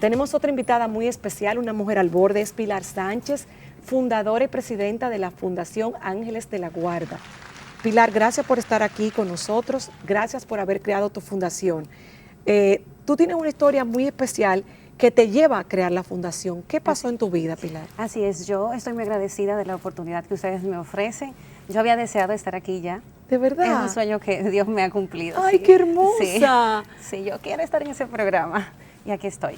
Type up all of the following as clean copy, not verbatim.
Tenemos otra invitada muy especial, una mujer al borde, es Pilar Sánchez, fundadora y presidenta de la Fundación Ángeles de la Guarda. Pilar, gracias por estar aquí con nosotros, gracias por haber creado tu fundación. Tú tienes una historia muy especial que te lleva a crear la fundación. ¿Qué pasó en tu vida, Pilar? Así es, yo estoy muy agradecida de la oportunidad que ustedes me ofrecen. Yo había deseado estar aquí ya. ¿De verdad? Es un sueño que Dios me ha cumplido. ¡Ay, sí. qué hermosa! Sí, yo quiero estar en ese programa y aquí estoy.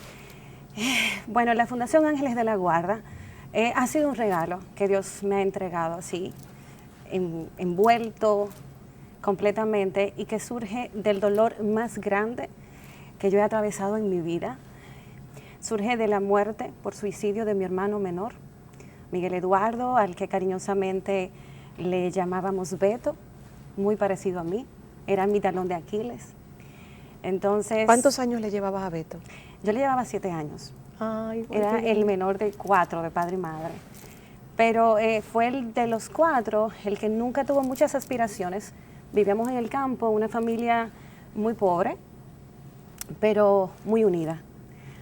Bueno, la Fundación Ángeles de la Guarda ha sido un regalo que Dios me ha entregado así, envuelto completamente y que surge del dolor más grande que yo he atravesado en mi vida. Surge de la muerte por suicidio de mi hermano menor, Miguel Eduardo, al que cariñosamente le llamábamos Beto, muy parecido a mí, era mi talón de Aquiles. Entonces, ¿Cuántos años le llevabas a Beto? Yo le llevaba 7 años. Ay, Era el menor de 4, de padre y madre. Pero fue el de los 4 el que nunca tuvo muchas aspiraciones. Vivíamos en el campo, una familia muy pobre, pero muy unida.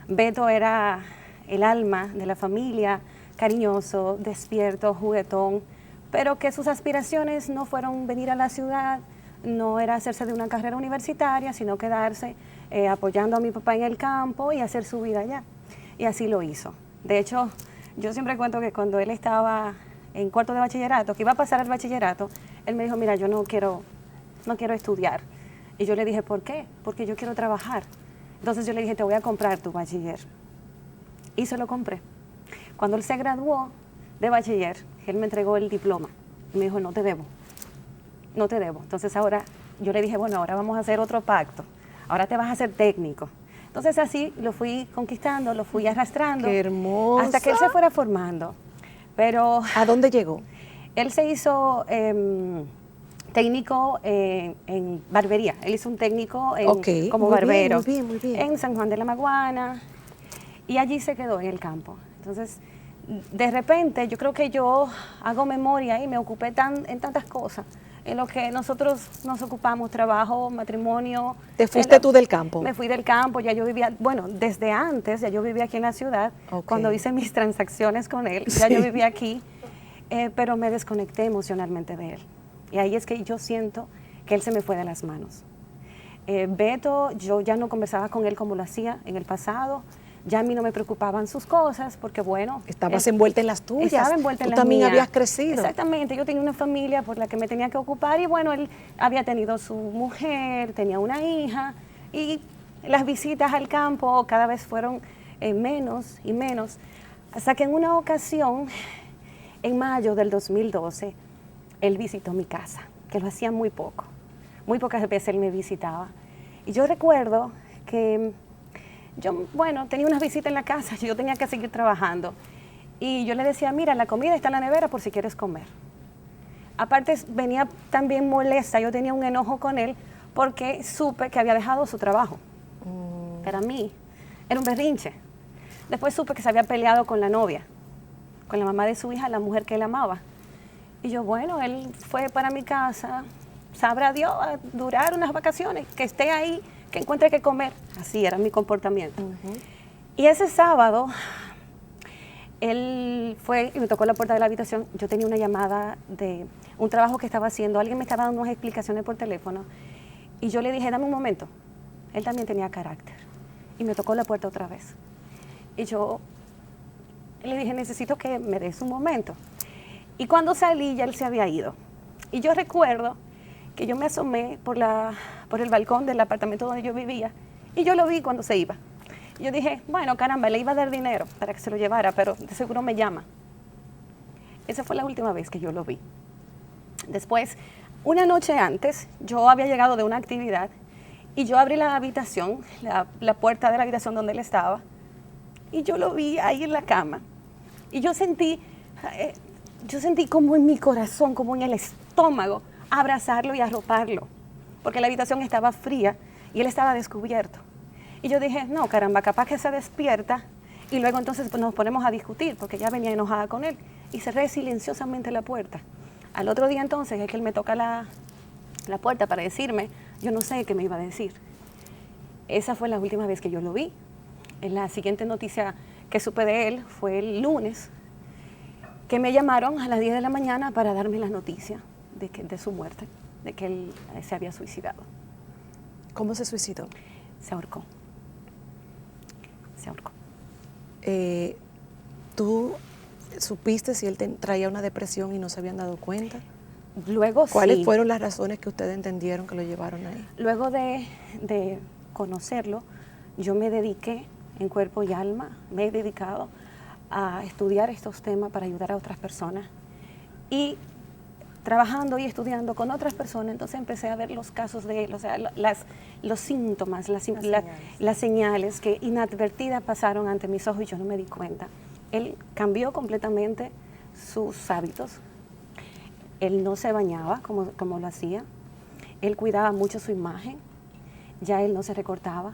Beto era el alma de la familia, cariñoso, despierto, juguetón, pero que sus aspiraciones no fueron venir a la ciudad, no era hacerse de una carrera universitaria, sino quedarse apoyando a mi papá en el campo y hacer su vida allá. Y así lo hizo. De hecho, yo siempre cuento que cuando él estaba en cuarto de bachillerato, que iba a pasar el bachillerato, él me dijo, mira, yo no quiero estudiar. Y yo le dije, ¿por qué? Porque yo quiero trabajar. Entonces yo le dije, te voy a comprar tu bachiller. Y se lo compré. Cuando él se graduó de bachiller, él me entregó el diploma. Y me dijo, no te debo. No te debo. Entonces ahora, yo le dije, bueno, ahora vamos a hacer otro pacto. Ahora te vas a hacer técnico. Entonces así lo fui conquistando, lo fui arrastrando. ¡Qué hermosa! Hasta que él se fuera formando. Pero ¿A dónde llegó? Él se hizo técnico en barbería. Él hizo un técnico como barbero. Muy bien, muy bien. En San Juan de la Maguana. Y allí se quedó en el campo. Entonces, de repente, yo creo que yo hago memoria y me ocupé en tantas cosas. En lo que nosotros nos ocupamos, trabajo, matrimonio. ¿Te fuiste tú del campo? Me fui del campo, ya yo vivía, bueno, desde antes, ya yo vivía aquí en la ciudad. Cuando hice mis transacciones con él, ya yo vivía aquí, pero me desconecté emocionalmente de él. Y ahí es que yo siento que él se me fue de las manos. Beto, yo ya no conversaba con él como lo hacía en el pasado. Ya a mí no me preocupaban sus cosas, porque bueno... Estabas envuelta en las tuyas. Estaba envuelta en las mías. Tú también habías crecido. Exactamente, yo tenía una familia por la que me tenía que ocupar y bueno, él había tenido su mujer, tenía una hija y las visitas al campo cada vez fueron menos y menos. Hasta que en una ocasión, en mayo del 2012, él visitó mi casa, que lo hacía muy poco. Muy pocas veces él me visitaba. Y yo recuerdo que... yo, bueno, tenía unas visitas en la casa, yo tenía que seguir trabajando. Y yo le decía, mira, la comida está en la nevera por si quieres comer. Aparte, venía también molesta, yo tenía un enojo con él porque supe que había dejado su trabajo. Para mí, era un berrinche. Después supe que se había peleado con la novia, con la mamá de su hija, la mujer que él amaba. Y yo, bueno, él fue para mi casa, sabrá Dios, a durar unas vacaciones, que esté ahí, que encuentre que comer. Así era mi comportamiento. Y ese sábado, él fue y me tocó la puerta de la habitación. Yo tenía una llamada de un trabajo que estaba haciendo. Alguien me estaba dando unas explicaciones por teléfono. Y yo le dije, dame un momento. Él también tenía carácter. Y me tocó la puerta otra vez. Y yo le dije, necesito que me des un momento. Y cuando salí, ya él se había ido. Y yo recuerdo que yo me asomé por el balcón del apartamento donde yo vivía y yo lo vi cuando se iba. Y yo dije, bueno, caramba, le iba a dar dinero para que se lo llevara, pero de seguro me llama. Esa fue la última vez que yo lo vi. Después, una noche antes, yo había llegado de una actividad y yo abrí la habitación, la puerta de la habitación donde él estaba, y yo lo vi ahí en la cama. Y yo sentí como en mi corazón, como en el estómago, abrazarlo y arroparlo, porque la habitación estaba fría y él estaba descubierto. Y yo dije, no, caramba, capaz que se despierta y luego entonces nos ponemos a discutir, porque ya venía enojada con él. Y cerré silenciosamente la puerta. Al otro día entonces es que él me toca la puerta para decirme, yo no sé qué me iba a decir. Esa fue la última vez que yo lo vi. La siguiente noticia que supe de él fue el lunes, que me llamaron a las 10 de la mañana para darme la noticia de su muerte, de que él se había suicidado. ¿Cómo se suicidó? Se ahorcó. Se ahorcó. ¿Tú supiste si él traía una depresión y no se habían dado cuenta? Luego ¿Cuáles fueron las razones que ustedes entendieron que lo llevaron ahí? Luego de conocerlo, yo me dediqué en cuerpo y alma, me he dedicado a estudiar estos temas para ayudar a otras personas. Y trabajando y estudiando con otras personas, entonces empecé a ver los casos de él, o sea, los síntomas, las señales que inadvertidas pasaron ante mis ojos y yo no me di cuenta. Él cambió completamente sus hábitos. Él no se bañaba como lo hacía. Él cuidaba mucho su imagen. Ya él no se recortaba.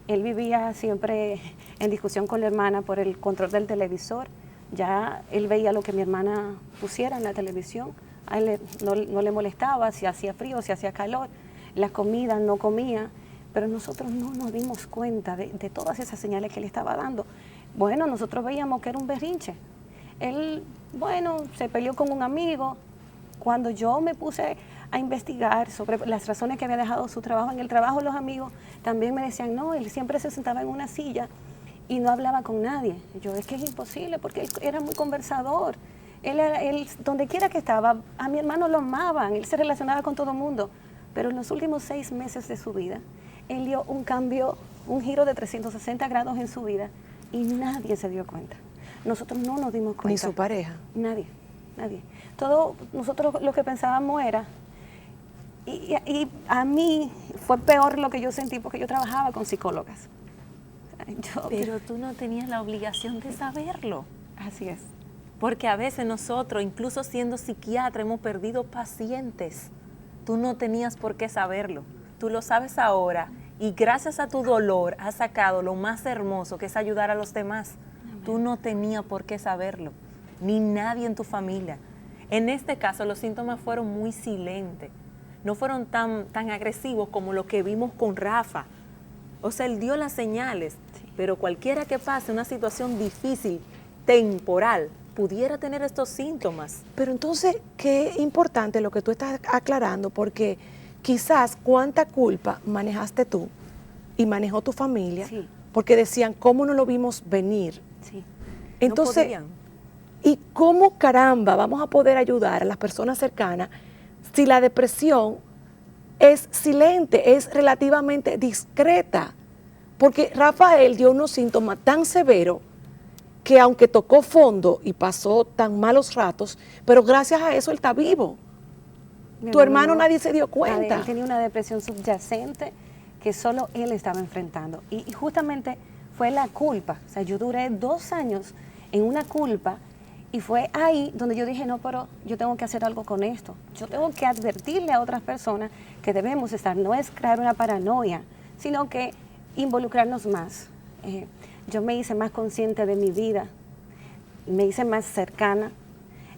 Él vivía siempre en discusión con la hermana por el control del televisor. Ya él veía lo que mi hermana pusiera en la televisión. A él no le molestaba si hacía frío, si hacía calor. La comida no comía. Pero nosotros no nos dimos cuenta de todas esas señales que él estaba dando. Bueno, nosotros veíamos que era un berrinche. Él, se peleó con un amigo. Cuando yo me puse a investigar sobre las razones que había dejado su trabajo, en el trabajo los amigos también me decían, no, él siempre se sentaba en una silla y no hablaba con nadie. Yo, es que es imposible porque él era muy conversador. Él donde quiera que estaba, a mi hermano lo amaban, él se relacionaba con todo el mundo. Pero en los últimos 6 meses de su vida, él dio un cambio, un giro de 360 grados en su vida y nadie se dio cuenta. Nosotros no nos dimos cuenta. ¿Ni su pareja? Nadie. Todo, nosotros lo que pensábamos era, y a mí fue peor lo que yo sentí porque yo trabajaba con psicólogas. Pero tú no tenías la obligación de saberlo. Así es. Porque a veces nosotros, incluso siendo psiquiatra, hemos perdido pacientes. Tú no tenías por qué saberlo. Tú lo sabes ahora y gracias a tu dolor has sacado lo más hermoso, que es ayudar a los demás. Amén. Tú no tenías por qué saberlo, ni nadie en tu familia. En este caso los síntomas fueron muy silentes, no fueron tan agresivos como lo que vimos con Rafa. O sea, él dio las señales, sí. Pero cualquiera que pase una situación difícil, temporal, pudiera tener estos síntomas. Pero entonces, qué importante lo que tú estás aclarando, porque quizás cuánta culpa manejaste tú y manejó tu familia, sí. Porque decían, ¿cómo no lo vimos venir? Sí. Entonces, no ¿y cómo caramba vamos a poder ayudar a las personas cercanas si la depresión es silente, es relativamente discreta? Porque Rafael dio unos síntomas tan severos que aunque tocó fondo y pasó tan malos ratos, pero gracias a eso él está vivo. Tu hermano nadie se dio cuenta. Él tenía una depresión subyacente que solo él estaba enfrentando. Y justamente fue la culpa. O sea, yo duré 2 años en una culpa y fue ahí donde yo dije, no, pero yo tengo que hacer algo con esto. Yo tengo que advertirle a otras personas que debemos estar, no es crear una paranoia, sino que involucrarnos más. Yo me hice más consciente de mi vida, me hice más cercana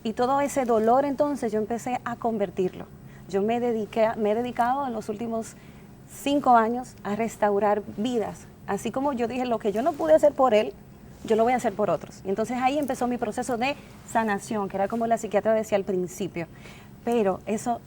y todo ese dolor entonces yo empecé a convertirlo. Yo me he dedicado en los últimos 5 años a restaurar vidas. Así como yo dije, lo que yo no pude hacer por él, yo lo voy a hacer por otros. Y entonces ahí empezó mi proceso de sanación, que era como la psiquiatra decía al principio. Pero eso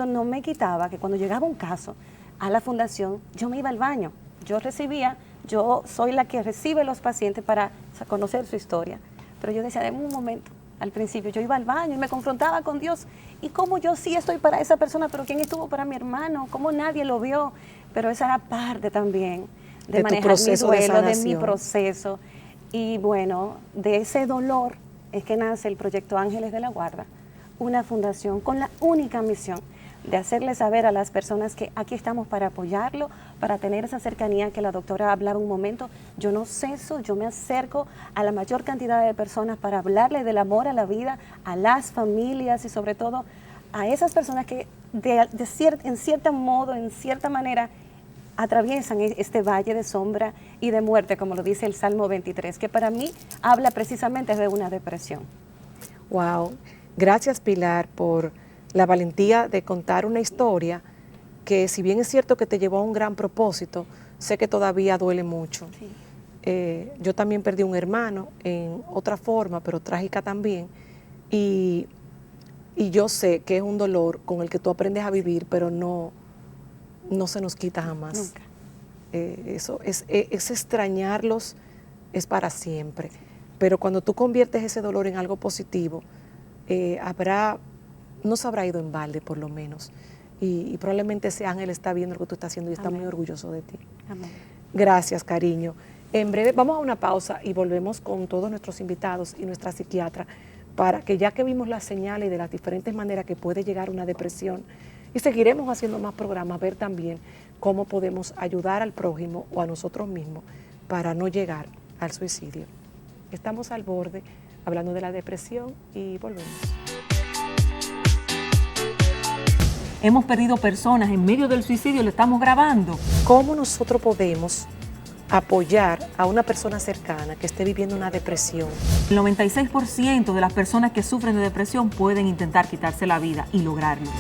no me quitaba que cuando llegaba un caso a la fundación, yo me iba al baño. Yo soy la que recibe los pacientes para conocer su historia. Pero yo decía, de un momento, al principio yo iba al baño y me confrontaba con Dios. ¿Y cómo yo sí estoy para esa persona, pero quién estuvo para mi hermano? ¿Cómo nadie lo vio? Pero esa era parte también de manejar mi duelo, de mi proceso. Y bueno, de ese dolor es que nace el proyecto Ángeles de la Guarda, una fundación con la única misión de hacerle saber a las personas que aquí estamos para apoyarlo, para tener esa cercanía que la doctora hablaba un momento. Yo no ceso, yo me acerco a la mayor cantidad de personas para hablarle del amor a la vida, a las familias y sobre todo a esas personas que en cierto modo, en cierta manera, atraviesan este valle de sombra y de muerte, como lo dice el Salmo 23, que para mí habla precisamente de una depresión. Wow, gracias Pilar por la valentía de contar una historia que, si bien es cierto que te llevó a un gran propósito, sé que todavía duele mucho. Sí. Yo también perdí un hermano en otra forma, pero trágica también. Y yo sé que es un dolor con el que tú aprendes a vivir, pero no se nos quita jamás. Nunca. Eso es extrañarlos, es para siempre. Pero cuando tú conviertes ese dolor en algo positivo, no se habrá ido en balde por lo menos. Y probablemente ese ángel está viendo lo que tú estás haciendo y está muy orgulloso de ti. Amén. Gracias, cariño. En breve vamos a una pausa y volvemos con todos nuestros invitados y nuestra psiquiatra para que, ya que vimos las señales de las diferentes maneras que puede llegar una depresión, y seguiremos haciendo más programas, ver también cómo podemos ayudar al prójimo o a nosotros mismos para no llegar al suicidio. Estamos al borde hablando de la depresión y volvemos. Hemos perdido personas en medio del suicidio, lo estamos grabando. ¿Cómo nosotros podemos apoyar a una persona cercana que esté viviendo una depresión? El 96% de las personas que sufren de depresión pueden intentar quitarse la vida y lograrlo.